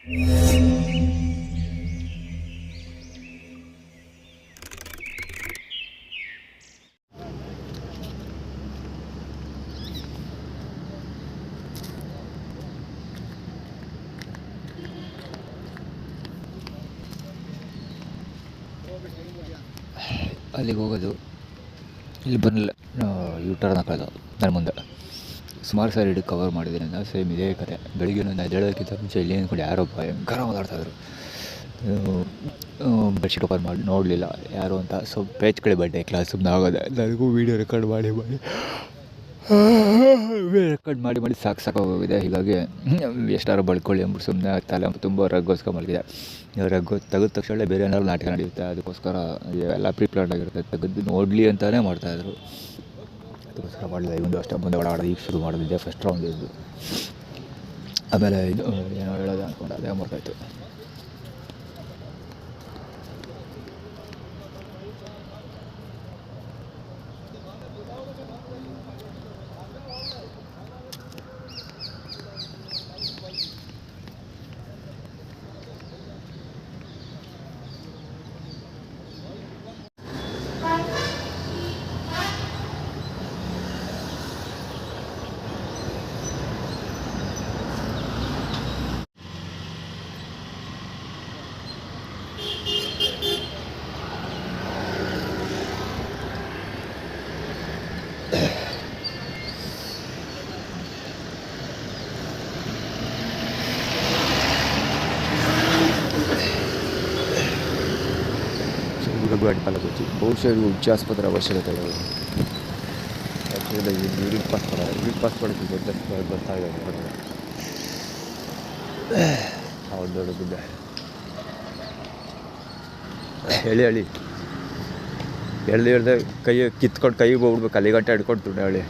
ಅಲ್ಲಿಗೆ ಹೋಗೋದು, ಇಲ್ಲಿ ಬರಲಿಲ್ಲ, ಯೂ-ಟರ್ನ್ ಹಾಕೋದು ನನ್ನ ಮುಂದೆ. ಸುಮಾರು ಸಾರಿ ಹಿಡಿದು ಕವರ್ ಮಾಡಿದ್ದೀನಿ ನಾನು. ಸೇಮ್ ಇದೇ ಕತೆ. ಬೆಳಿಗ್ಗೆ ನಾನು ಎದ್ದೇಳೋಕ್ಕಿಂತ ಮುಂಚೆ ಇಲ್ಲಿ ಅಂದ್ಕೊಂಡು ಯಾರೋ ಭಯಂಕರ ಮಾತಾಡ್ತಾಯಿದ್ರು. ಬೆಡ್ಶೀಟ್ ಓಪನ್ ಮಾಡಿ ನೋಡಲಿಲ್ಲ ಯಾರು ಅಂತ. ಸೊ ಪೇಜ್ಗಳೇ ಬಡ್ಡೆ ಕ್ಲಾಸ್ ಸುಮ್ಮನೆ ಆಗೋದೆ. ನನಗೂ ವೀಡಿಯೋ ರೆಕಾರ್ಡ್ ಮಾಡಿ ಸಾಕಾಗೋಗಿದೆ. ಹೀಗಾಗಿ ಎಷ್ಟಾರು ಬಳ್ಕೊಳ್ಳಿ ಅಂದ್ಬಿಟ್ಟು ಸುಮ್ಮನೆ ತಲೆ ತುಂಬ ರಗ್ಗೋಸ್ಕರ ಮಲಗಿದೆ. ರಗ್ಗು ತೆಗೆದ ತಕ್ಷಣ ಬೇರೆ ಏನಾದ್ರು ನಾಟಕ ನಡೆಯುತ್ತೆ, ಅದಕ್ಕೋಸ್ಕರ ಎಲ್ಲ ಪ್ರಿಪ್ಲಾನ್ ಆಗಿರುತ್ತೆ. ತೆಗೆದು ನೋಡಲಿ ಅಂತಲೇ ಮಾಡ್ತಾಯಿದ್ರು, ಅದಕ್ಕೋಸ್ಕರ ಮಾಡಲಿಲ್ಲ. ಒಂದು ಅಷ್ಟೇ ಮುಂದೆ ಓಡಾಡೋದು ಈಗ ಶುರು ಮಾಡೋದಿದೆ. ಫಸ್ಟ್ ರೌಂಡ್ ಇದ್ದು ಆಮೇಲೆ ಇದು ಏನೋ ಹೇಳೋದು ಅಂದ್ಕೊಂಡು ಅದೇ ಮಾಡ್ತಾಯಿತ್ತು. ಗಾಡಿ ಗೊತ್ತಿ ಬಹುಶಃ ಇದು ಉಚ್ಚ ಆಸ್ಪತ್ರೆ ಅವಶ್ಯಕತೆ ಇದೆ. ಆ್ಯಕ್ಚುಲಿ ಯೂರಿನ್ ಪಾಸ್ ಕೊಡೋಕ್ಕೆ ಬರ್ತಾ ಇದೆ ಹೊರಗಡೆ. ಹೌದು ದೊಡ್ಡದಿದ್ದೆ ಹೇಳಿ ಹೇಳ್ದೆ ಕೈ ಕಿತ್ಕೊಂಡು ಕೈಗೆ ಹೋಗ್ಬಿಡ್ಬೇಕು, ಅಲ್ಲಿ ಗಂಟೆ ಹಿಡ್ಕೊಂಡು ಹೇಳಿ.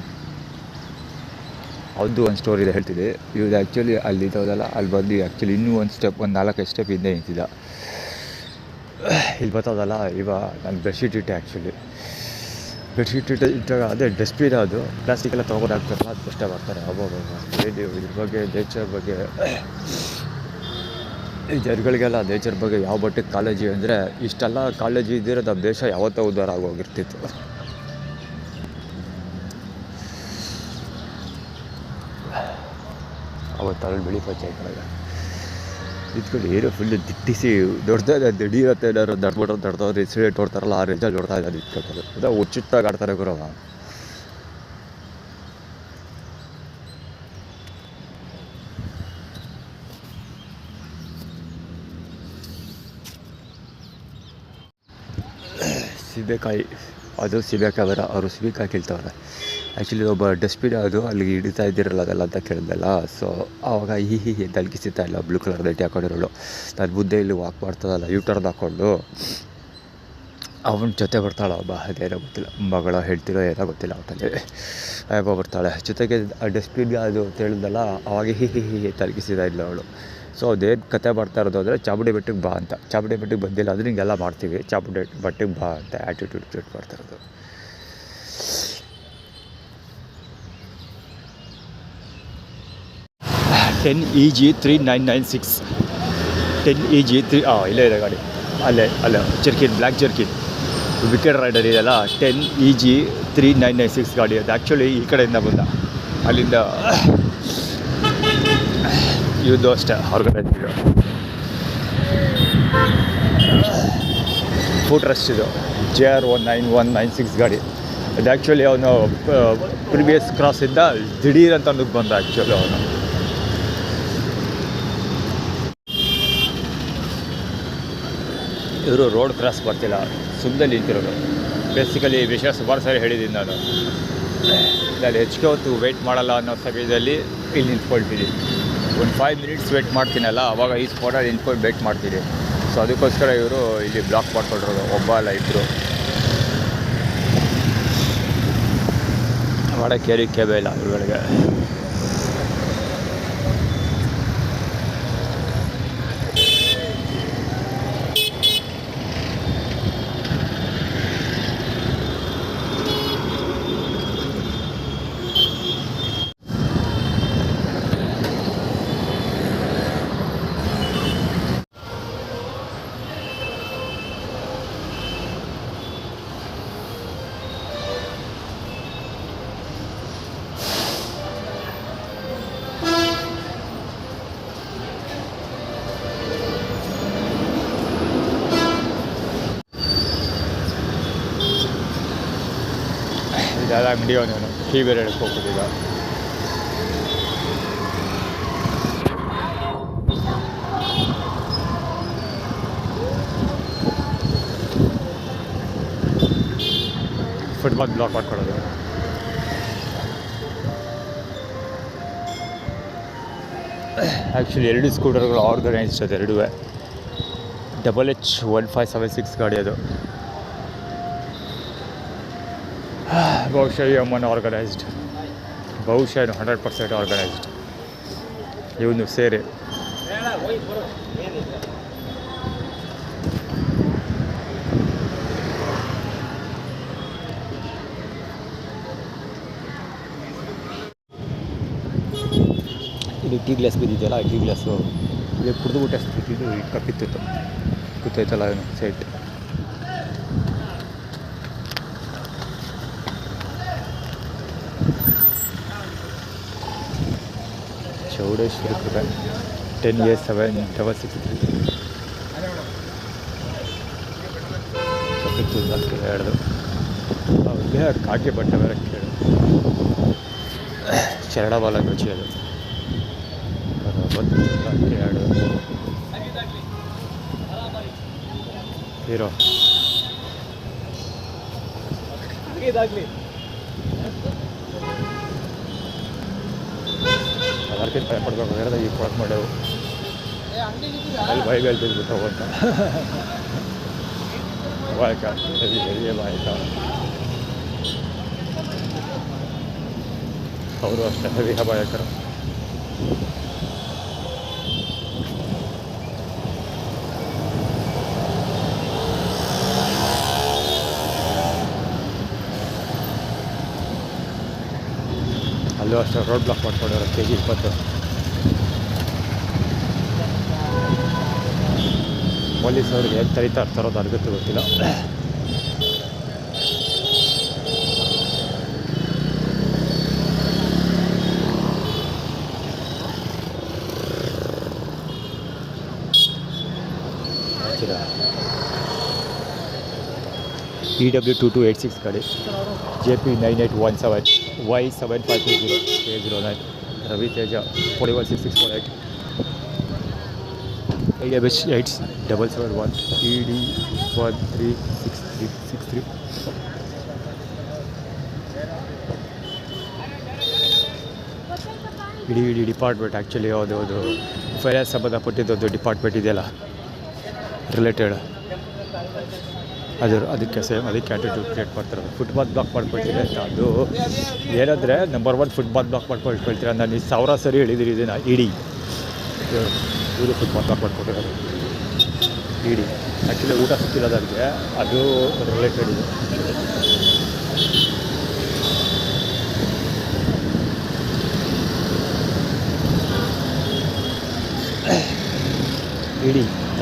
ಅವ್ರದ್ದು ಒಂದು ಸ್ಟೋರಿ ಇದೆ ಹೇಳ್ತಿದ್ದೆ. ಇವ್ರು ಆ್ಯಕ್ಚುಲಿ ಅಲ್ಲಿ ಇದ್ದೋದಲ್ಲ, ಅಲ್ಲಿ ಬಂದು ಆ್ಯಕ್ಚುಲಿ ಇನ್ನೂ ಒಂದು ಸ್ಟೆಪ್, ಒಂದು 4-5 ಸ್ಟೆಪ್ ಹಿಂದೆ ನಿಂತಿದ್ದ. ಇಲ್ಲಿ ಬರ್ತದಲ್ಲ, ಇವಾಗ ನಾನು ಬೆಡ್ಶೀಟ್ ಇಟ್ಟೆ. ಆ್ಯಕ್ಚುಲಿ ಬೆಡ್ಶೀಟ್ ಇಟ್ಟಾಗ ಅದೇ ಡಸ್ಟ್ಬಿನ್, ಅದು ಪ್ಲಾಸ್ಟಿಕ್ ಎಲ್ಲ ತೊಗೊಂಡಾಗ್ತಾರಲ್ಲ, ಅದು ಕಷ್ಟ ಬರ್ತಾರೆ. ಇದ್ರ ಬಗ್ಗೆ ನೇಚರ್ ಬಗ್ಗೆ, ಈ ಜನಗಳಿಗೆಲ್ಲ ನೇಚರ್ ಬಗ್ಗೆ ಯಾವ ಮಟ್ಟಿಗೆ ಕಾಳಜಿ ಅಂದರೆ, ಇಷ್ಟೆಲ್ಲ ಕಾಳಜಿ ಇದ್ದಿರೋ ನಮ್ಮ ದೇಶ ಯಾವತ್ತೋ ಉದ್ಧಾರ ಆಗೋಗಿರ್ತಿತ್ತು. ಅವತ್ತು ಅಲ್ಲಿ ಬಿಳಿ ಪಂಚಾಯತ್ ಇದ್ಕೊಂಡು ಏನೋ ಫುಲ್ಲು ದಿಟ್ಟಿಸಿ ದೊಡ್ಡದಾದ ದಿಢೀರತ್ತೆ. ಏನಾದ್ರು ದಡ್ದವ್ರು ಇನ್ಸಿಡೆಂಟ್ ಹೊಡ್ತಾರಲ್ಲ, ಆ ರೇಂಜಲ್ಲಿ ಹೊಡ್ತಾ ಇದ್ದಾರೆ. ಇಟ್ಕೊಳ್ತಾರೆ ಅದ ಹುಚ್ಚುಚ್ಚಾಗಿ ಆಡ್ತಾರೆ ಗುರವ. ಸೀಬೆಕಾಯಿ, ಅದು ಸೀಬೆಕಾಯಿ ಅವರು ಸೀಬೆಕಾಯಿ ಕೇಳ್ತವ್ರೆ. ಆ್ಯಕ್ಚುಲಿ ಒಬ್ಬ ಡಸ್ಟ್ಬಿನ್ ಅದು ಅಲ್ಲಿಗೆ ಹಿಡಿತಾ ಇದ್ದಿರಲ್ಲ ಅದೆಲ್ಲ ಅಂತ ಕೇಳಿದಲ್ಲ. ಸೊ ಆವಾಗ ತಲುಗಿಸ್ತಾ ಇಲ್ಲ, ಬ್ಲೂ ಕಲರ್ ದಟ್ಟಿ ಹಾಕೊಂಡಿರೋಳು. ನಾನು ಬುದ್ಧೆ ಇಲ್ಲಿ ವಾಕ್ ಮಾಡ್ತದಲ್ಲ, ಯೂ-ಟರ್ನ್ ಹಾಕ್ಕೊಂಡು ಅವನ ಜೊತೆ ಬರ್ತಾಳೆ ಒಬ್ಬ, ಅದೇನೋ ಗೊತ್ತಿಲ್ಲ, ಮಗಳ ಹೇಳ್ತಿರೋ ಏನೋ ಗೊತ್ತಿಲ್ಲ. ಒಟ್ಟಲ್ಲಿ ಒಬ್ಬ ಬರ್ತಾಳೆ ಜೊತೆಗೆ. ಆ ಡಸ್ಟ್ಬಿನ್ಗೆ ಅದು ಅಂತ ಹೇಳಿದಲ್ಲ, ಅವಾಗ ತಲುಗಿಸ್ತಾ ಇಲ್ಲ ಅವಳು. ಸೊ ಅದೇನು ಕತೆ ಬರ್ತಾ ಇರೋದು ಅಂದರೆ, ಚಾಮುಂಡಿ ಬೆಟ್ಟಕ್ಕೆ ಬಾ ಅಂತ. ಚಾಮುಂಡಿ ಬೆಟ್ಟಕ್ಕೆ ಬಂದಿಲ್ಲ ಅಂದರೆ ಹಿಂಗೆಲ್ಲ ಮಾಡ್ತೀವಿ, ಚಾಮುಂಡಿ ಬೆಟ್ಟಕ್ಕೆ ಬಾ ಅಂತ ಆ್ಯಟಿಟ್ಯೂಡ್ ಕ್ರಿಯೇಟ್ ಮಾಡ್ತಾ ಇರೋದು. 10 EG 3996 10 EG 3 ಇಲ್ಲೇ ಇದೆ ಗಾಡಿ, ಅಲ್ಲೇ jerkin, black jerkin, wicket rider ಇದೆಯಲ್ಲ. 10 EG 3996 ಗಾಡಿ ಅದು. ಆ್ಯಕ್ಚುಲಿ ಈ ಕಡೆಯಿಂದ ಬಂದ, ಅಲ್ಲಿಂದ ಇವ್ದು ಅಷ್ಟೇ ಹೊರಗಡೆ ಇದ್ದಿದ್ದು. ಫುಟ್ ರಶ್ ಇದು JR19196 ಗಾಡಿ. ಅದು ಆ್ಯಕ್ಚುಲಿ ಅವನು ಪ್ರಿವಿಯಸ್ ಕ್ರಾಸಿಂದ ದಿಢೀರ್ ಅಂತ ನುಗ್ಗಿ ಬಂದ. ಆ್ಯಕ್ಚುಲಿ ಅವನು ಇವರು ರೋಡ್ ಕ್ರಾಸ್ ಬರ್ತಿಲ್ಲ, ಸುಮ್ಮನೆ ನಿಂತಿರೋದು. ಬೇಸಿಕಲಿ ಈ ವಿಷಯ ಸುಮಾರು ಸಾರಿ ಹೇಳಿದ್ದೀನಿ ನಾನು ಹೆಚ್ಚಿಗೆ ಹೊತ್ತು ವೆಯ್ಟ್ ಮಾಡಲ್ಲ ಅನ್ನೋ ಸಮಯದಲ್ಲಿ ಇಲ್ಲಿ ನಿಂತ್ಕೊಳ್ತೀನಿ. ಒಂದು 5 ಮಿನಿಟ್ಸ್ ವೆಯ್ಟ್ ಮಾಡ್ತೀನಲ್ಲ, ಆವಾಗ ಈ ಸ್ಪಾಟಲ್ಲಿ ನಿಂತ್ಕೊಂಡು ವೆಯ್ಟ್ ಮಾಡ್ತೀನಿ. ಸೊ ಅದಕ್ಕೋಸ್ಕರ ಇವರು ಇಲ್ಲಿ ಬ್ಲಾಕ್ ಮಾಡ್ಕೊಂಡಿರೋದು, ಒಬ್ಬ ಅಲ್ಲ ಇಬ್ಬರು. ಮಾಡಕ್ಕೆ ಕೇಬೇ ಇಲ್ಲ ಇವುಗಳಿಗೆ. ಯಾವ್ದು ಅಂಗಡಿ ಅವನು ಕೀ ಬೇರೆ ಹೇಳ್ಕೋಬೋದು ಈಗ. ಫುಟ್ಪಾತ್ ಬ್ಲಾಕ್ ಮಾಡ್ಕೊಳ್ಳೋದು. ಆ್ಯಕ್ಚುಲಿ 2 ಸ್ಕೂಟರ್ಗಳು ಆರ್ಗನೈಸ್ಡ್ ಅದು ಎರಡೂ. WH1576 ಗಾಡಿ ಅದು. ಬಹುಶಃ ಅಮ್ಮನ ಆರ್ಗನೈಸ್ಡ್, ಬಹುಶಃ 100% ಆರ್ಗನೈಸ್ಡ್ ಇವನು ಸೇರಿ. ಇದು ಟೀ ಗ್ಲಾಸ್ ಬಿದ್ದಿದೆಯಲ್ಲ, ಟೀ ಗ್ಲಾಸು ಇದು ಕುಡಿದು ಅಷ್ಟು ಬಿಟ್ಟಿದ್ದು ಕಪ್ಪಿತ್ತು ಗೊತ್ತಾಯ್ತಲ್ಲ ಅವನು ಸೈಟ್. ಚೌಡೇಶ್ವರಿ ಕೃಪೆ 10A766 ಕಪ್ಪಿತ್ತು ಅಂತ ಹೇಳ್ದು. ಅವ್ರಿಗೆ ಕಾಗೆ ಬಟ್ಟೆ ಬೇರೆ ಕೇಳು, ಶರಣ ಬಾಲ ರುಚಿ ಅದು ಎರಡು ಹೀರೋ. ಅದಕ್ಕಿಂತ ಭಯ ಪಡ್ಬೇಕು ಹೇಳಿದ್ರೆ ಈಗ ಕೊಳಕ್ ಮಾಡ್ಯವು ಅಲ್ಲಿ ಬೈಗಳು ಬಿದ್ದುಬಿಟ್ಟು ಅಂತ ಬಾಯ್ಕ ಹೆವಿ ಬಾಯ್ಕ. ಅವರು ಅಷ್ಟೇ ಹೆವಿ ಅಪಾಯಕರು. ಅಲ್ಲೂ ಅಷ್ಟೇ ರೋಡ್ ಬ್ಲಾಕ್ ಮಾಡ್ಕೊಂಡವ್ರೆ KG 20. ಪೊಲೀಸವ್ರಿಗೆ ಹೇಗೆ ತರೀತಾ ಇರ್ತಾರೋದು ಅರ್ಗತ್ತು ಗೊತ್ತಿಲ್ಲ. EW2286 ಗಾಡಿ, JP9817 Y7520 K09 Raviteja 416648 AWH8771 ED136363. ಇಡೀ ಡಿಪಾರ್ಟ್ಮೆಂಟ್ ಆ್ಯಕ್ಚುಲಿ ಅದು ಫೈನಾನ್ಸ್ ಸಂಬಂಧಪಟ್ಟಿದ್ದೊಂದು ಡಿಪಾರ್ಟ್ಮೆಂಟ್ ಇದೆಯಲ್ಲ ರಿಲೇಟೆಡ್, ಅದಕ್ಕೆ ಸೇಮ್ ಅದಕ್ಕೆ ಆ್ಯಟಿಟ್ಯೂಡ್ ಕ್ರಿಯೇಟ್ ಮಾಡ್ತಾರೆ. ಫುಟ್ಪಾತ್ ಬ್ಲಾಕ್ ಮಾಡ್ಕೊಳ್ತೀರಿ ಅಂತ ಅದು ಏನಂದರೆ ನಂಬರ್ 1 ಫುಟ್ಪಾತ್ ಬ್ಲಾಕ್ ಮಾಡ್ಕೊಳ್ತೀರ. ನಾನು 1000 ಸರಿ ಹೇಳಿದಿರಿ ಇದನ್ನು. ಇವರು ಫುಟ್ಪಾತ್ ಬ್ಲಾಕ್ ಮಾಡ್ಕೊಟ್ಟಿರೋದು ಆ್ಯಕ್ಚುಲಿ ಊಟ ಸಿಕ್ಕಿರೋದಕ್ಕೆ ಅದು ರಿಲೇಟೆಡ್ ಇದೆ.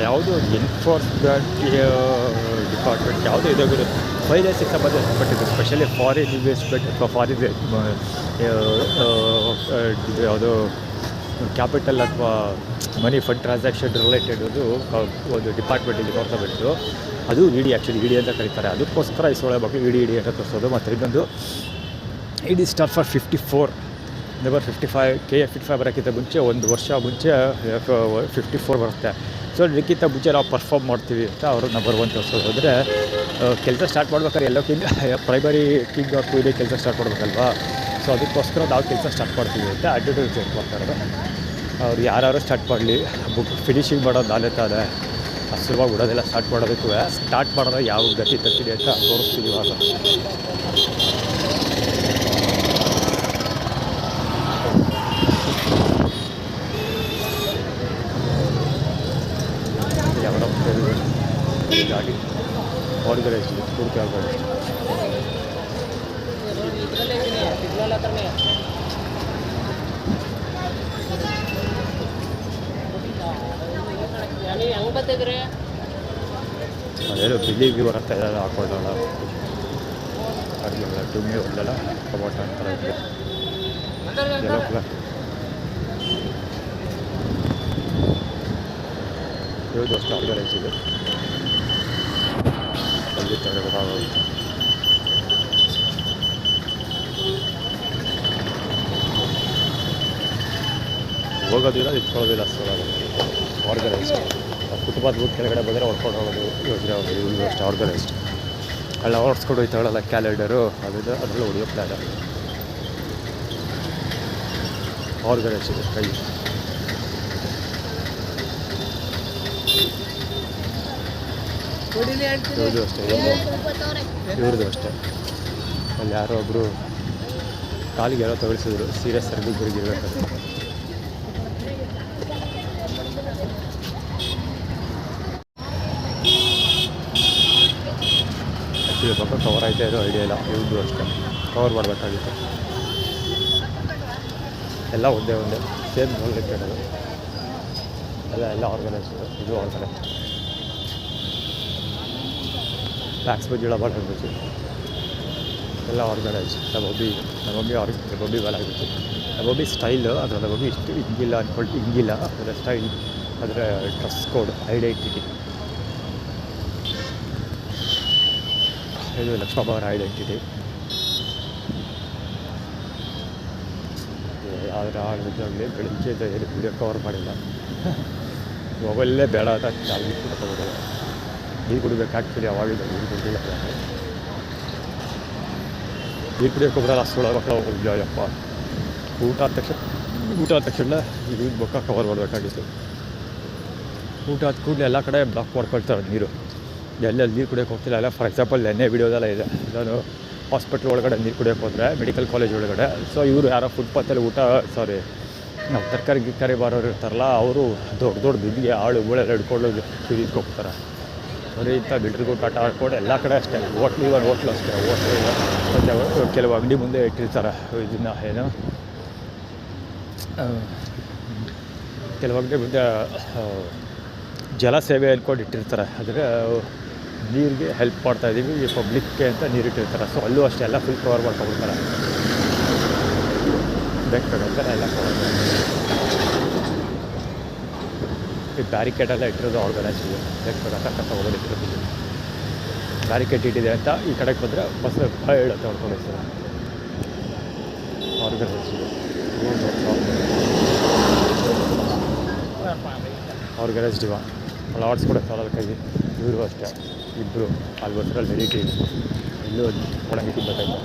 ಯಾವುದು ಎನ್ಫೋರ್ಸ್ಮೆಂಟ್ ಡಿಪಾರ್ಟ್ಮೆಂಟ್ ಯಾವುದೋ ಇದಾಗಿರೋದು ಫೈನಾನ್ಸಿಗೆ ಸಂಬಂಧಪಟ್ಟಿದ್ದು, ಸ್ಪೆಷಲಿ ಫಾರಿನ್ ಇನ್ವೆಸ್ಟ್ಮೆಂಟ್ ಅಥವಾ ಫಾರಿನ್ ಯಾವುದೋ ಕ್ಯಾಪಿಟಲ್ ಅಥವಾ ಮನಿ ಫಂಡ್ ಟ್ರಾನ್ಸಾಕ್ಷನ್ ರಿಲೇಟೆಡ್ ಒಂದು ಡಿಪಾರ್ಟ್ಮೆಂಟ್ ಇಲ್ಲಿ ಗೌರ್ಮೆಂಟು. ಅದು ಆ್ಯಕ್ಚುಲಿ ಅಂತ ಕರೀತಾರೆ. ಅದಕ್ಕೋಸ್ಕರ ಈ ಸೊಳ್ಳೆ ಮಕ್ಕಳು ಇಡಿ ಅಂತ ತೋರಿಸೋದು. ಮತ್ತು ಇನ್ನೊಂದು ಸ್ಟಾರ್ ಫಾರ್ 54 ನಂಬರ್ 55 KF55 ಬರೋಕ್ಕಿಂತ ಮುಂಚೆ ಒಂದು ವರ್ಷ ಮುಂಚೆ 54 ಬರುತ್ತೆ. ಸೊ ಇದಕ್ಕಿಂತ ಮುಂಚೆ ನಾವು ಪರ್ಫಾರ್ಮ್ ಮಾಡ್ತೀವಿ ಅಂತ ಅವರು ನಂಬರ್ 1 ತೋರಿಸೋದು. ಅಂದರೆ ಕೆಲಸ ಸ್ಟಾರ್ಟ್ ಮಾಡ್ಬೇಕಾದ್ರೆ ಎಲ್ಲೋ ಪ್ರೈಮರಿ ಕಿಂಗ್ ಆಫ್ ಕ್ವೀನಿಗೆ ಕೆಲಸ ಸ್ಟಾರ್ಟ್ ಮಾಡಬೇಕಲ್ವಾ. ಸೊ ಅದಕ್ಕೋಸ್ಕರ ನಾವು ಕೆಲಸ ಸ್ಟಾರ್ಟ್ ಮಾಡ್ತೀವಿ ಅಂತ ಆ್ಯಟಿಟ್ಯೂಡ್ ಚೇಂಜ್ ಮಾಡ್ತಾರೆ. ಅವ್ರು ಯಾರು ಸ್ಟಾರ್ಟ್ ಮಾಡಲಿ, ಫಿನಿಷಿಂಗ್ ಮಾಡೋದು ನಾನೇ ತಾನೆ. ಸುಲಭವಾಗಿ ಬಿಡೋದೆಲ್ಲ ಸ್ಟಾರ್ಟ್ ಮಾಡೋದಕ್ಕೂ ಸ್ಟಾರ್ಟ್ ಮಾಡೋದು ಯಾವ ಗತಿ ತರ್ತೀನಿ ಅಂತ ತೋರಿಸ್ತೀವಿ ಇವಾಗ. ಗಾಡಿ ಆರ್ಗನೈಸ್ಡ್ ಪೂರ್ತಿ ಆರ್ಗನೈಸ್ಡ್. ಅದೇನೋ ಬಿಲ್ಲಿಗೆ ಬರುತ್ತೆ ಎಲ್ಲ ಹಾಕೊಳ್ಳೋಣ. ಅಡುಗೆ ಡುಮ್ಮಿ ಒಳ್ಳೆಲ್ಲ ಟೊಮೊಟೊ ಅಂತಾರೆ ಎಲ್ಲ ಇವತ್ತು ಅಷ್ಟು ಆರ್ಗನೈಸ್ ಇದೆ. ಅಲ್ಲಿ ತಗೊಳ್ಳೋದು ಹೋಗೋದಿಲ್ಲ ನಿಂತ್ಕೊಳ್ಳೋದಿಲ್ಲ ಅಷ್ಟೊಳಗೆ ಆರ್ಗನೈಸ್ಡ್. ಫುಟ್ಪಾತ್ ಬಿಟ್ಟು ಕೆಳಗಡೆ ಬಂದರೆ ಹೊಡ್ಕೊಂಡು ಹೋಗೋದು ಯೋಚನೆ ಆಗೋದು. ಇವರು ಅಷ್ಟೇ ಆರ್ಗನೈಸ್ಡ್. ಅಲ್ಲ ಹೊಡ್ಸ್ಕೊಂಡು ಹೋಯ್ತಾಳಲ್ಲ ಕ್ಯಾಲೆಂಡರು ಅದರಲ್ಲೂ ಹೊಡಿಯೋ ಪ್ಲ್ಯಾನ್ ಆರ್ಗನೈಸ್ಡ್ ಇದೆ ಕೈ. ಇವ್ರದ್ದು ಅಷ್ಟೇ ಇವ್ರದ್ದು ಅಷ್ಟೇ. ಅಲ್ಲಿ ಯಾರೋ ಒಬ್ಬರು ಕಾಲಿಗೆ ಯಾರೋ ತಗೊಳಿಸಿದ್ರು ಸೀರಿಯಸ್ ಆಗಿ ಗುರಿಗಿರ್ಬೇಕಂತ. ಆ್ಯಕ್ಚುಲಿ ಪಕ್ಕ ಕವರ್ ಆಯ್ತಾ ಇರೋ ಐಡಿಯಾ ಇಲ್ಲ. ಇವ್ರದ್ದು ಅಷ್ಟೇ ಕವರ್ ಮಾಡಬೇಕಾಗಿತ್ತು. ಎಲ್ಲ ಒಂದೇ ಸೇಮ್ ರಿಲೇಟೆಡ್ ಅದು ಎಲ್ಲ ಆರ್ಗನೈಸ್ಡ್. ಇದು ಆರ್ಗನೈಸ್ಡ್. ಫ್ಯಾಕ್ಸ್ ಬಜ್ಜಿ ಡಬಲ್ ಬಜ್ಜಿ ಎಲ್ಲ ಆರ್ಗನೈಸ್ಡ್. ನಮ್ಮೊಬ್ಬಿ ವೆಲ್ ಆಗಿತ್ತು. ನಮ್ಮೊಬ್ಬಿ ಸ್ಟೈಲ್ ಅದರ ನಮ್ಮೊಬ್ಬಿ ಇಷ್ಟು ಹಿಂಗಿಲ್ಲ ಅಂದ್ಕೊಂಡು ಹಿಂಗಿಲ್ಲ. ಅದರ ಸ್ಟೈಲ್, ಅದರ ಡ್ರೆಸ್ ಕೋಡ್, ಐಡೆಂಟಿಟಿ. ಇದು ಲಕ್ಷ್ಮಮ್ಮ ಅವರ ಐಡೆಂಟಿಟಿ. ಆದರೆ ಆಗಲಿ ಬೆಳಿಗ್ಗೆ ಏನು ವಿಡಿಯೋ ಕವರ್ ಮಾಡಿಲ್ಲ. ಮೊಬೈಲೇ ಬೇಡ ಅಂತ ಚಾರ್ಜ್ ತಗೋಬೋದು. ನೀರು ಕುಡಿಬೇಕು ಆ್ಯಕ್ಚುಲಿ ಅವಾಗಿದ್ದ ನೀರು ಕುಡಿದಿಲ್ಲ. ನೀರು ಕುಡಿಯೋಕೆ ಹೋಗ್ರಲ್ಲ ಅಷ್ಟೊಳಗೆ ಮಕ್ಕಳು ಹೋಗ್ಯಪ್ಪ. ಊಟ ಆದ ತಕ್ಷಣ ಇದು ಬೊಕ್ಕ ಕವರ್ ಮಾಡಬೇಕಾಗಿತ್ತು. ಊಟ ಆದ ಕೂಡಲೇ ಎಲ್ಲ ಕಡೆ ಬ್ಲಾಕ್ ಮಾಡ್ಕೊಳ್ತಾರೆ ನೀರು. ಎಲ್ಲೆಲ್ಲಿ ನೀರು ಕುಡಿಯೋಕೆ ಹೋಗ್ತಿಲ್ಲ. ಎಲ್ಲ ಫಾರ್ ಎಕ್ಸಾಂಪಲ್ ನೆನ್ನೆ ವಿಡಿಯೋದೆಲ್ಲ ಇದೆ. ನಾನು ಹಾಸ್ಪಿಟ್ಲ್ ಒಳಗಡೆ ನೀರು ಕುಡಿಯೋಕೆ ಹೋದರೆ ಮೆಡಿಕಲ್ ಕಾಲೇಜ್ ಒಳಗಡೆ. ಸೊ ಇವರು ಯಾರೋ ಫುಟ್ಪಾತಲ್ಲಿ ನಾವು ತರಕಾರಿ ಬಾರೋರು ಇರ್ತಾರಲ್ಲ, ಅವರು ದೊಡ್ಡ ಬಿದ್ದಿಗೆ ಆಳು ಊಳೆಲ್ಲ ಹಿಡ್ಕೊಂಡು ಕಿರಿದ್ಕೆ ಹೋಗ್ತಾರೆ. ಬರೀ ಇಂಥ ಬಿಲ್ಡ್ರಿಗೂ ಆಟ ಆಡ್ಕೊಂಡು ಎಲ್ಲ ಕಡೆ ಅಷ್ಟೇ. ಹೋಟ್ಲು ಅಷ್ಟೇ. ಮತ್ತು ಕೆಲವು ಅಂಗಡಿ ಮುಂದೆ ಇಟ್ಟಿರ್ತಾರೆ ಇದನ್ನು ಏನು ಕೆಲವು ಅಂಗಡಿ ಮುಂದೆ ಜಲ ಸೇವೆ ಅಂದ್ಕೊಂಡು ಇಟ್ಟಿರ್ತಾರೆ. ಅಂದರೆ ನೀರಿಗೆ ಹೆಲ್ಪ್ ಮಾಡ್ತಾಯಿದ್ದೀವಿ ಈ ಪಬ್ಲಿಕ್ಗೆ ಅಂತ ನೀರಿಟ್ಟಿರ್ತಾರೆ. ಸೊ ಅಲ್ಲೂ ಅಷ್ಟೇ ಎಲ್ಲ ಫುಲ್ ಕವರ್ ಮಾಡ್ಕೊಬಿಡ್ತಾರೆ. ಬೇಕಾಗಂತಾರೆ ಎಲ್ಲ ಕವರ್ ಈ ಬ್ಯಾರಿಕೇಡೆಲ್ಲ ಇಟ್ಟಿರೋದು ಆರ್ಗನೈಸ್ ಇದೆ. ಬೇಕಾಗಂತ ತಗೊಳ್ಳೋದು ಇಟ್ಟಿರೋದು ಬ್ಯಾರಿಕೇಡ್ ಇಟ್ಟಿದೆ ಅಂತ ಈ ಕಡೆಗೆ ಬಂದರೆ ಬಸ್ ಹೇಳುತ್ತೆ ಹೊಡ್ಕೊಂಡು ಹೋಗ್ತಾರೆ. ಆರ್ಗನೈಸ್ ಇದೆ. ಆರ್ಗನೈಸ್ಡ್ ಇವ ಲಾಡ್ಸ್ ಕೂಡ ಸಾಲಲ್ಲ ಕೈಗೆ. ಇವರು ಅಷ್ಟೇ ಇಬ್ಬರು ಅಲ್ಲಿ ಬಸ್ರಲ್ಲಿ ವೆರೈಟಿ ಇದೆ. ಇಲ್ಲೂ ಒಳಗೆ ತಿನ್ನಬೇಕು.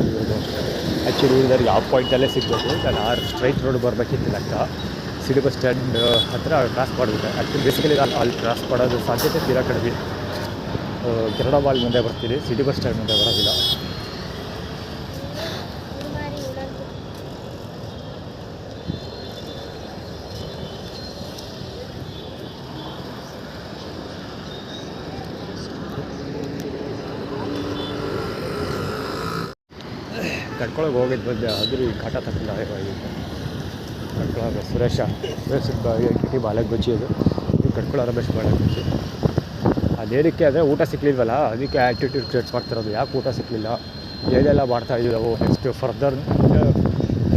ಇವ್ರದ್ದು ಅಷ್ಟೇ. ಆ್ಯಕ್ಚುಲಿ ಇವ್ರಿಗೆ ಯಾವ ಪಾಯಿಂಟಲ್ಲೇ ಸಿಗಬೇಕು. ನಾನು ಸ್ಟ್ರೈಟ್ ರೋಡ್ ಬರಬೇಕಿತ್ತು ಲೆಕ್ಕ. ಸಿಟಿ ಬಸ್ ಸ್ಟ್ಯಾಂಡ್ ಹತ್ತಿರ ಕ್ರಾಸ್ ಮಾಡಿಬಿಟ್ಟೆ. ಆ್ಯಕ್ಚುಲಿ ಬೇಸಿಕಲಿ ನಾನು ಅಲ್ಲಿ ಕ್ರಾಸ್ ಮಾಡೋದು ಸಾಧ್ಯತೆ ತೀರಾ ಕಡಿಮೆ. ಕೆನಡಾ ಮಾಲ್ ಮುಂದೆ ಬರ್ತೀನಿ, ಸಿಟಿ ಬಸ್ ಸ್ಟ್ಯಾಂಡ್ ಮುಂದೆ ಬರೋದಿಲ್ಲ. ಕಟ್ಕೊಳಗೆ ಹೋಗಿದ್ದು ಬಂದೆ. ಅದ್ರ ಕಾಟ ತಪ್ಪಿಲ್ಲ. ಕಟ್ಕೊಳ ಸುರೇಶ ಕಿಟಿ ಬಾಳೆಗೆ ಬಜ್ಜಿ ಅದು. ಇದು ಕಟ್ಕೊಳ ರಮೇಶ್ ಬಾಳೆಗೆ ಬಜ್ಜಿ. ಅದೇನಕ್ಕೆ ಅಂದರೆ ಊಟ ಸಿಕ್ಕಲಿಲ್ವಲ್ಲ, ಅದಕ್ಕೆ ಆ್ಯಟಿಟ್ಯೂಡ್ ಕ್ರಿಯೇಟ್ ಮಾಡ್ತಿರೋದು. ಯಾಕೆ ಊಟ ಸಿಕ್ಕಲಿಲ್ಲ, ಏನೆಲ್ಲ ಮಾಡ್ತಾಯಿದ್ದೀವಿ ನಾವು ನೆಕ್ಸ್ಟ್ ಫರ್ದರ್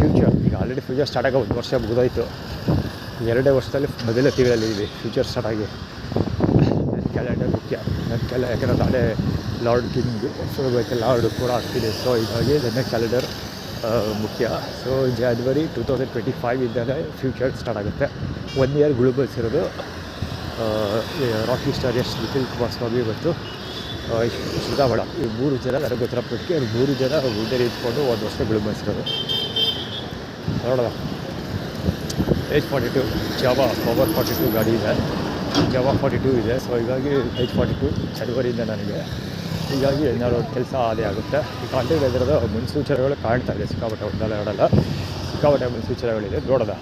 ಫ್ಯೂಚರ್. ಈಗ ಆಲ್ರೆಡಿ ಫ್ಯೂಚರ್ ಸ್ಟಾರ್ಟ್ ಆಗೋ 1 ವರ್ಷ ಮುಗಿದೋಯ್ತು. 2 ವರ್ಷದಲ್ಲಿ ಮೊದಲೇ ತಿಂಗಳಲ್ಲಿದ್ದೀವಿ ಫ್ಯೂಚರ್ ಸ್ಟಾರ್ಟ್ ಆಗಿ. ನನ್ನ ಕ್ಯಾಲೆಂಡರ್ ಮುಖ್ಯ. ಯಾಕಂದರೆ ನಾಳೆ ಲಾರ್ಡ್ ಕಿಂಗ್ ಲಾರ್ಡ್ ಕೂಡ ಆಗ್ತಿದೆ. ಸೊ ಹೀಗಾಗಿ ನನ್ನ ಕ್ಯಾಲೆಂಡರ್ ಮುಖ್ಯ. ಸೊ January 2025 ಇದ್ದಾಗ ಫ್ಯೂಚರ್ ಸ್ಟಾರ್ಟ್ ಆಗುತ್ತೆ. 1 ಇಯರ್ ಗ್ಲೋಬಲ್ಸ್ ಇರೋದು ರಾಕಿ ಸ್ಟಾರ್ ಯಶ್, ನಿಖಿಲ್ ಕುಮಾರಸ್ವಾಮಿ ಮತ್ತು ಶ್ರೀಧಾವಳ. ಈ 3 ಜನ ನನಗೆ ಗೊತ್ತಿರೋ ಪಟ್ಟಿಗೆ 3 ಜನ ಮುಂದೆ ನಿಂತ್ಕೊಂಡು 1 ವರ್ಷ ಗ್ಲೋಬಲ್ಸ್ ಇರೋದು. ನೋಡೋಣ. H 42 ಜಾವಾ ಪವರ್ 42 ಗಾಡಿ ಇದೆ. ಜಾವಾ 42 ಇದೆ. ಸೊ ಹೀಗಾಗಿ H 42 ಜನವರಿಯಿಂದ ನನಗೆ. ಹೀಗಾಗಿ ಏನಾದ್ರು ಕೆಲಸ ಅದೇ ಆಗುತ್ತೆ. ಈ ಕಾಂಟ್ಯಾಕ್ಟ್ ಇದ್ರದ ಮುನ್ಸೂಚನೆಗಳು ಕಾಣ್ತಾ ಇದೆ. ಸಿಕ್ಕಾಪಟ್ಟೆ ಒಂದಲ್ಲ ಎರಡಲ್ಲ ಸಿಕ್ಕಾಪಟ್ಟೆ ಮುನ್ಸೂಚನೆಗಳಿದೆ. ನೋಡೋದ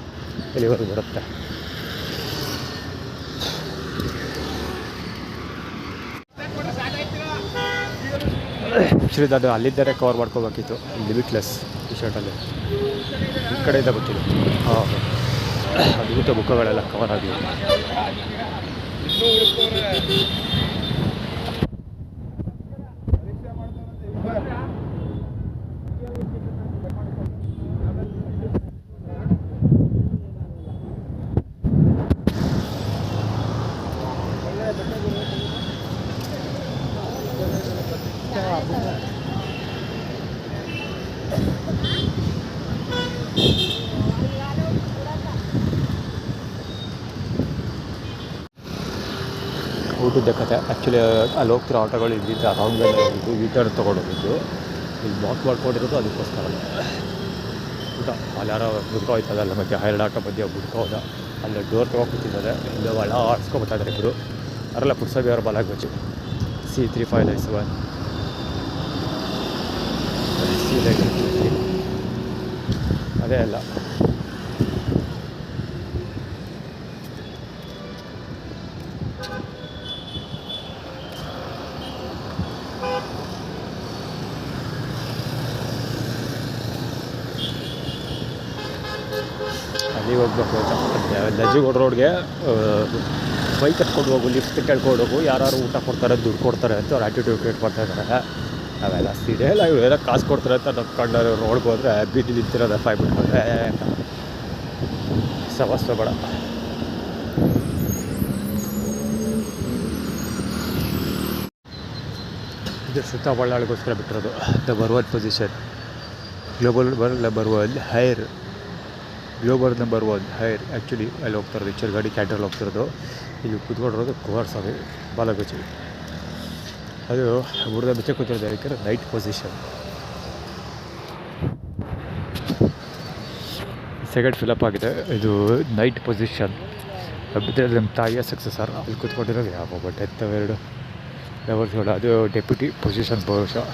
ಎಲ್ಲಿವರೆಗೂ ಬರುತ್ತೆ. ಆ್ಯಕ್ಚುಲಿ ಅದು ಅಲ್ಲಿದ್ದರೆ ಕವರ್ ಮಾಡ್ಕೋಬೇಕಿತ್ತು. ಲಿಮಿಟ್ಲೆಸ್ ಟಿ ಶರ್ಟಲ್ಲಿ ಈ ಕಡೆಯಿಂದ ಗೊತ್ತಿಲ್ಲ. ಅದು ಮುಖಗಳೆಲ್ಲ ಕವರ್ ಆಗಲಿ. ಊಟದ ಕತೆ ಆ್ಯಕ್ಚುಲಿ ಅಲ್ಲಿ ಹೋಗ್ತಿರೋ ಆಟೋಗಳು ಇದರಿಂದ ರಾಂಗ್ ವೇಲೆ ಹೋಗಿದ್ದು ಈ ಥರ ತೊಗೊಂಡೋಗಿದ್ದು ಇಲ್ಲಿ ಬ್ಲಾಕ್ ಮಾಡ್ಕೊಂಡಿರೋದು ಅದಕ್ಕೋಸ್ಕರ ಊಟ ಅಲ್ಲಿ ಯಾರೋ ಬಿಡ್ಕೋಯ್ತದೆ ಅಲ್ಲ ಮಧ್ಯೆ 2 ಆಟೋ ಮಧ್ಯೆ ಬಿಡ್ಕೋದ ಅಲ್ಲಿ ಡೋರ್ ತೊಗೊಂಡು ಕೂತಿದ್ದಾರೆ ಇಲ್ಲಿ ಒಳ ಆಡ್ಸ್ಕೊಬರ್ತಾರೆ ಇಬ್ಬರು ಅವರೆಲ್ಲ ಪುಡ್ಸಬಿ ಅವ್ರ ಬಾಲಾಗೋಚು C3591 C923 ಅದೇ ಅಲ್ಲ ಅಲ್ಲಿ ಹೋಗ್ಬೇಕು ಲಜ್ಜಿಗೋಡ್ ರೋಡ್ಗೆ ಬೈಕ್ ಹತ್ಕೊಂಡು ಹೋಗು ಲಿಫ್ಟ್ ಕೇಳ್ಕೊಂಡು ಹೋಗು ಯಾರು ಊಟ ಕೊಡ್ತಾರೆ ದುಡ್ಡು ಕೊಡ್ತಾರೆ ಅಂತ ಅವ್ರು ಆ್ಯಟಿಟ್ಯೂಡ್ ಕ್ರಿಯೇಟ್ ಮಾಡ್ತಾಯಿದ್ದಾರೆ ಅವೆಲ್ಲ ಸೀರಿಯಲ್ ಇವೆಲ್ಲ ಕಾಸು ಕೊಡ್ತಾರೆ ಅಂತ ನಮ್ಮ ಕಂಡು ರೋಡ್ಗೆ ಹೋದರೆ ಬೀದಿ ನಿಂತಿರೋದು ಫೈ ಬಿಟ್ಕೊಂಡ್ರೆ ಸಮಸ್ಯೆ ಬೇಡ. ಇದು ಸುತ್ತ ಬಳ್ಳಾಳಿಗೋಸ್ಕರ ಬಿಟ್ಟಿರೋದು number 1 position global number 1 hire global number 1 hire actually ಅಲ್ಲಿ ಹೋಗ್ತಿರೋದು ಇಚ್ಚರ್ ಗಾಡಿ ಕ್ಯಾಂಟರಲ್ಲಿ ಹೋಗ್ತಿರೋದು ಇಲ್ಲಿ ಕೂತ್ಕೊಂಡಿರೋದು ಕುಮಾರಸ್ವಾಮಿ ಬಾಲಗೋಚಿ ಅದು ಬುಡದ ಬಿಚ್ಚ ಕೂತಿರೋದು ಯಾಕಂದರೆ ನೈಟ್ ಪೊಸಿಷನ್ ಸೆಕೆಂಡ್ ಫಿಲಪ್ ಆಗಿದೆ ಇದು ನೈಟ್ ಪೊಸಿಷನ್ ಬಿದ್ದರೆ ನಮ್ಮ ತಾಯಿಯ ಸಕ್ಸಸರ್ ಅಲ್ಲಿ ಕೂತ್ಕೊಂಡಿರೋದು ಯಾವ ಬಟ್ಟೆ 2 ಲೆವಲ್ಸ್ಗಳು ಅದು ಡೆಪ್ಯೂಟಿ ಪೊಸಿಷನ್ ಬಹುಶಃ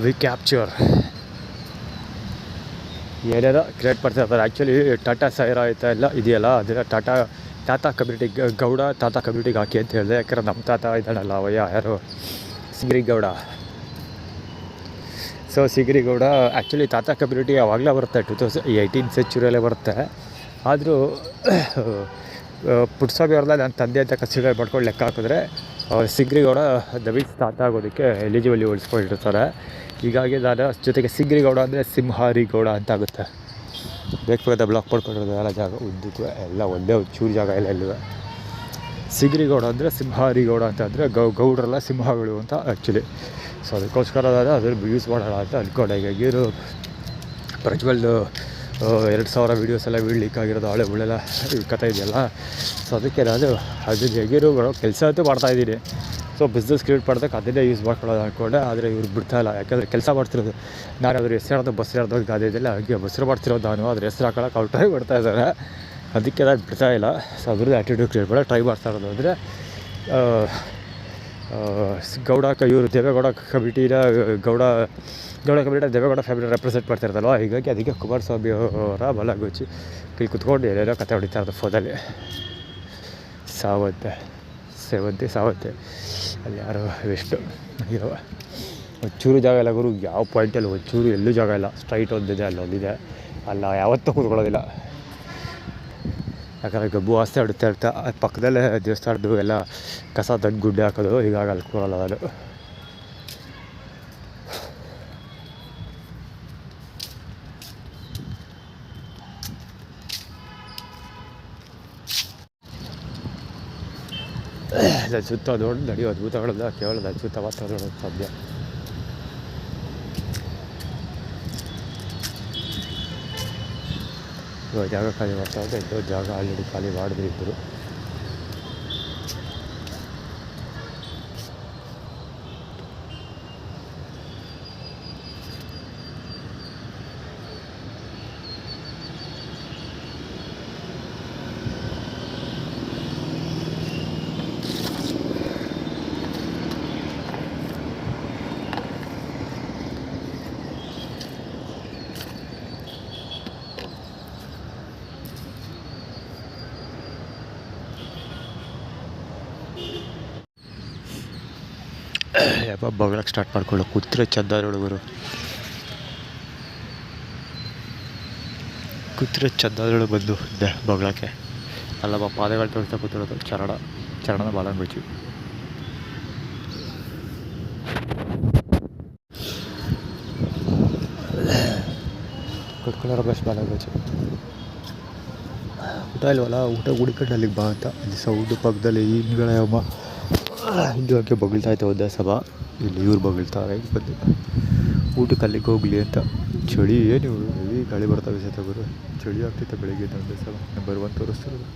ವಿ ಕ್ಯಾಪ್ಚರ್ ಏನೇನೋ ಕ್ರಿಯೇಟ್ ಮಾಡ್ತಿರ್ತಾರೆ. ಆ್ಯಕ್ಚುಲಿ ಟಾಟಾ ಸೈರ ಆಯ್ತಾ ಎಲ್ಲ ಇದೆಯಲ್ಲ ಅದನ್ನು ತಾತ ಕಮ್ಯುನಿಟಿ ಗೌಡ ತಾತ ಕಮ್ಯುನಿಟಿಗೆ ಹಾಕಿ ಅಂತ ಹೇಳಿದೆ. ಯಾಕಂದ್ರೆ ನಮ್ಮ ತಾತ ಇದ್ದಾನಲ್ಲ ಅವಯ್ಯ ಯಾರು ಸಿಂಗ್ರಿಗೌಡ. ಸೊ ಸಿಂಗ್ರಿಗೌಡ ಆ್ಯಕ್ಚುಲಿ ತಾತ ಕಮ್ಯುನಿಟಿ ಆವಾಗಲೇ ಬರುತ್ತೆ 18th ಸೆಂಚುರಿಯಲ್ಲೇ ಬರುತ್ತೆ. ಆದರೂ ಪುಟ್ಸ್ವಾಮಿ ಅವ್ರನ್ನ ನನ್ನ ತಂದೆ ಅಂತ ಕನ್ಸಿಡರ್ ಮಾಡ್ಕೊಂಡು ಲೆಕ್ಕ ಹಾಕಿದ್ರೆ ಸಿಂಗ್ರಿಗೌಡ ನವೀನ್ ತಾತ ಆಗೋದಕ್ಕೆ ಎಲಿಜಿಬಲಿ ಉಳಿಸ್ಕೊಂಡಿರ್ತಾರೆ. ಹೀಗಾಗಿ ನಾನು ಜೊತೆಗೆ ಸಿಂಗ್ರಿಗೌಡ ಅಂದರೆ ಸಿಂಹಾರಿಗೌಡ ಅಂತ ಆಗುತ್ತೆ. ಬೇಕಾದ ಬ್ಲಾಕ್ ಮಾಡ್ಕೊಂಡಿರೋದು ಎಲ್ಲ ಜಾಗ ಉದ್ದಕ್ಕೂ ಎಲ್ಲ ಒಂದೇ ಚೂರು ಜಾಗ ಎಲ್ಲ ಎಲ್ಲೂ. ಸಿಂಗ್ರಿಗೌಡ ಅಂದರೆ ಸಿಂಹಾರಿಗೌಡ ಅಂತ ಅಂದರೆ ಗೌಡ್ರಲ್ಲ ಸಿಂಹಗಳು ಅಂತ ಆ್ಯಕ್ಚುಲಿ. ಸೊ ಅದಕ್ಕೋಸ್ಕರ ಅದನ್ನು ಯೂಸ್ ಮಾಡೋಣ ಅಂತ ಅಂದ್ಕೊಂಡೆ. ಹೇಗಿರೋ ಪ್ರಜ್ವಲ್ದು 2000 ವೀಡಿಯೋಸ್ ಎಲ್ಲ ಲೀಕ್ ಆಗಿರೋದು ಹಳೆ ಉಳ್ಳೆಲ್ಲ ಕಥೆ ಇದೆಯಲ್ಲ. ಸೊ ಅದಕ್ಕೆ ನಾನು ಅದನ್ನು ಹೇಗಿರೋ ಕೆಲಸ ಅಂತೂ ಮಾಡ್ತಾಯಿದ್ದೀನಿ. ಸೊ ಬಿಸ್ನೆಸ್ ಕ್ರಿಯೇಟ್ ಮಾಡೋದಕ್ಕೆ ಅದನ್ನೇ ಯೂಸ್ ಮಾಡ್ಕೊಳ್ಳೋದು ಅಂದ್ಕೊಂಡೆ. ಆದರೆ ಇವ್ರು ಬಿಡ್ತಾಯಿಲ್ಲ. ಯಾಕಂದರೆ ಕೆಲಸ ಮಾಡ್ತಿರೋದು ನಾನು ಅದ್ರ ಹೆಸರು ಹೇಳೋದು ಬಸ್ ಹೇಳೋದು ಗಾದೆ ಇದೆಲ್ಲ ಹಾಗೆ ಬಸ್ರು ಮಾಡ್ತಿರೋದು ನಾನು ಅದ್ರ ಹೆಸರು ಹಾಕೊಳ್ಳೋಕೆ ಅವ್ರು ಟ್ರೈ ಮಾಡ್ತಾಯಿದ್ದಾರೆ. ಅದಕ್ಕೆ ನಾನು ಬಿಡ್ತಾಯಿಲ್ಲ. ಸೊ ಅದ್ರದ್ದು ಆ್ಯಟಿಟ್ಯೂಡ್ ಕ್ರಿಯೇಟ್ ಮಾಡೋದು ಟ್ರೈ ಮಾಡ್ತಾ ಇರೋದು ಅಂದರೆ ಗೌಡ ಇವರು ದೇವೇಗೌಡ ಕಮಿಟಿನ ಗೌಡ ಕಮಿಟಿನ ದೇವೇಗೌಡ ಫ್ಯಾಮಿಲಿ ರೆಪ್ರೆಸೆಂಟ್ ಮಾಡ್ತಿರ್ತಾರಲ್ವ. ಹೀಗಾಗಿ ಅದಕ್ಕೆ ಕುಮಾರಸ್ವಾಮಿ ಅವರ ಬಲಗೋಚಿ ಇಲ್ಲಿ ಕುತ್ಕೊಂಡು ಏನೇನೋ ಕತೆ ಹೊಡಿತಾ ಇರೋದು ಫೋನಲ್ಲಿ. ಸಾವಂತೆ ಅಲ್ಲಿ ಯಾರೋ ಎಷ್ಟು ಇರೋ ಒಂಚೂರು ಜಾಗ ಇಲ್ಲ ಗುರು. ಯಾವ ಪಾಯಿಂಟಲ್ಲಿ ಒಂಚೂರು ಎಲ್ಲೂ ಜಾಗ ಇಲ್ಲ. ಸ್ಟ್ರೈಟ್ ಒಂದಿದೆ ಅಲ್ಲೊಂದಿದೆ ಅಲ್ಲ ಯಾವತ್ತೂ ಕೂತ್ಕೊಳ್ಳೋದಿಲ್ಲ. ಯಾಕಂದರೆ ಗಬ್ಬು ವಾಸನೆ ಹೊಡಿತಾ ಇರ್ತಾ ಅದು ಪಕ್ಕದಲ್ಲೇ ದೇವಸ್ಥಾನದ್ದು ಎಲ್ಲ ಕಸ ದೊಡ್ಡ ಗುಡ್ಡೆ ಹಾಕೋದು. ಹೀಗಾಗಿ ಅಲ್ಲಿ ಕೂರಲ್ಲ ಅದು. ನನ್ನ ಸುತ್ತ ನೋಡಿ ನಡೆಯೋ ಅದ್ಭುತಗಳನ್ನ ಕೇವಲ ಸುತ್ತ ಮಾತ್ರ ನೋಡೋದು ಸಾಧ್ಯ. ಇವಾಗ ಜಾಗ ಖಾಲಿ ಮಾಡ್ತಾ ಇದ್ದೆ. ಇನ್ನೂ ಜಾಗ ಆಲ್ರೆಡಿ ಖಾಲಿ ಮಾಡಿದ್ರು ಇದ್ದರು. ಯಾವ ಬಗಳಕ್ಕೆ ಸ್ಟಾರ್ಟ್ ಮಾಡ್ಕೊಳ್ಳೋ ಕೂತ್ರೆ ಚಂದ ಹುಡುಗರು. ಕೂತ್ರೆ ಚಂದಗಳು ಬಂದು ಬಗಳಕ್ಕೆ ಅಲ್ಲಮ್ಮ ಪಾದಗಳು ತೋರಿಸ್ತಾ ಕೂತಿರೋದು ಚರಣದ ಬಾಲಂಗುಚಿ. ಕುತ್ಕೊಳ್ಳೋ ರಮೇಶ್ ಬಾಲಂಗುಚಿ. ಊಟ ಇಲ್ವಲ್ಲ, ಊಟ ಹುಡ್ಕೊಂಡು ಅಲ್ಲಿಗೆ ಬಾ ಅಂತ. ಅಲ್ಲಿ ಸೌಂಡು ಪಕ್ಕದಲ್ಲಿ ಹಿಂದ್ಗಳ ಅಮ್ಮ ಹಿಂಗೆ ಬಗಳ್ತಾಯ್ತು ಒಂದೇ ಸಭಾ. ಇಲ್ಲಿ ಇವ್ರು ಬಗಳ್ತಾರೆ ಬಂದು ಊಟಕ್ಕೆ ಅಲ್ಲಿಗೆ ಹೋಗಲಿ ಅಂತ. ಚಳಿ ಏನು ಇವರು ಹೆವಿ ಗಾಳಿ ಬರ್ತಾವೆ ಸತಗುರು. ಚಳಿ ಆಗ್ತೈತೆ ಬೆಳಿಗ್ಗೆ ಒಂದೇ ಸಲ. ನಂಬರ್ 1 ತೋರಿಸ್ತಿರೋದು.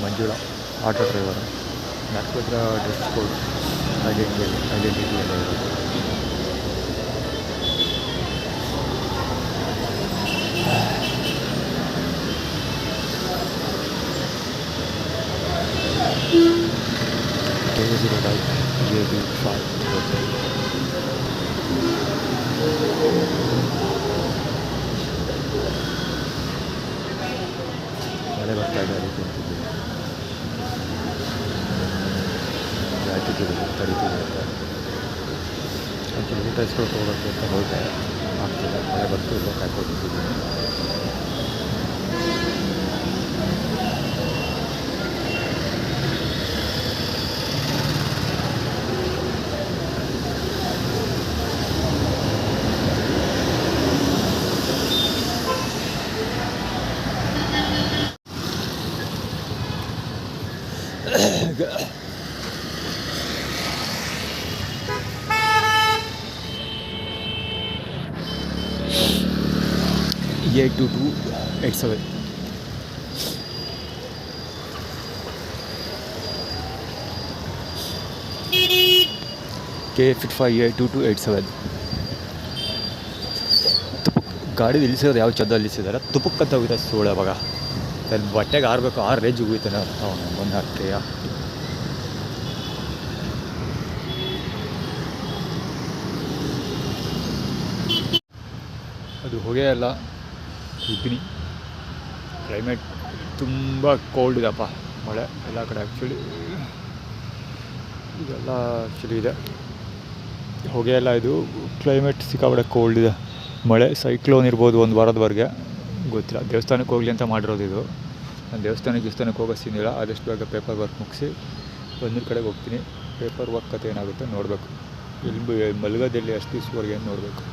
Manjula auto driver. ಮ್ಯಾಕ್ಸ್ ಹತ್ರ ಡ್ರೆಸ್ ಕೋಡ್ ಐಡೆಂಟಿಟಿ ಎಲ್ಲ ಇರೋದು. ಮಳೆ ಬರ್ತಾ ಇದೆ, ಅದಕ್ಕೆ ಅಂತಿದ್ದೆ ಆ್ಯಟಿಟ್ಯೂಡ್ ತಡೀತಿದೆ ಅಂತ. ಆ್ಯಕ್ಚುಲಿ ಊಟ ಇಸ್ಕೊಳಕ್ಕೆ ಹೋಗೋಕ್ಕೆ ಅಂತ ಹೋದರೆ ಆಗ್ತಿಲ್ಲ, ಮಳೆ ಬರ್ತು ಇಲ್ಲ ಕಾಯ್ಕೊಂಡಿದ್ದೀನಿ. A2287 K55A2287. ಗಾಡಿ ನಿಲ್ಲಿಸಿರೋದು ಯಾವ ಚದ್ದ ನಿಲ್ಲಿಸಿದ್ದಾರೆ, ತುಪ್ಪಕ್ಕಂತ ಹೋಗಿದೆ ಸೋಳ. ಅವಾಗ ನನ್ನ ಬಟ್ಟೆಗೆ ಆರಬೇಕು, 6 ರೇಂಜ್ ಹೋಗ್ತಾನೆ ಅವನು ಮೊನ್ನೆ ಅಕ್ಕೆಯ. ಅದು ಹೊಗೆ ಅಲ್ಲ, ಇದ್ದೀನಿ. ಕ್ಲೈಮೇಟ್ ತುಂಬ ಕೋಲ್ಡ್ ಇದೆಪ್ಪ, ಮಳೆ ಎಲ್ಲ ಕಡೆ ಆ್ಯಕ್ಚುಲಿ ಇದೆಲ್ಲ ಆ್ಯಕ್ಚುಲಿ ಇದೆ, ಹೊಗೆ ಎಲ್ಲ. ಇದು ಕ್ಲೈಮೇಟ್ ಸಿಕ್ಕಾಪಟ್ಟೆ ಕೋಲ್ಡ್ ಇದೆ, ಮಳೆ ಸೈಕ್ಲೋನ್ ಇರ್ಬೋದು ಒಂದು ವಾರದವರೆಗೆ, ಗೊತ್ತಿಲ್ಲ. ದೇವಸ್ಥಾನಕ್ಕೆ ಹೋಗಲಿ ಅಂತ ಮಾಡಿರೋದು ಇದು. ನಾನು ದೇವಸ್ಥಾನಕ್ಕೆ ಹೋಗೋ ಸೀನಿಲ್ಲ. ಆದಷ್ಟು ಬೇಗ ಪೇಪರ್ ವರ್ಕ್ ಮುಗಿಸಿ ಒಂದರ ಕಡೆಗೆ ಹೋಗ್ತೀನಿ. ಪೇಪರ್ ವರ್ಕ್ ಕತೆ ಏನಾಗುತ್ತೆ ನೋಡಬೇಕು. ಇಲ್ಲಿ ಮಲಗೋದಲ್ಲಿ ಅಷ್ಟು ದಿವಸವರೆಗೆ ನೋಡಬೇಕು.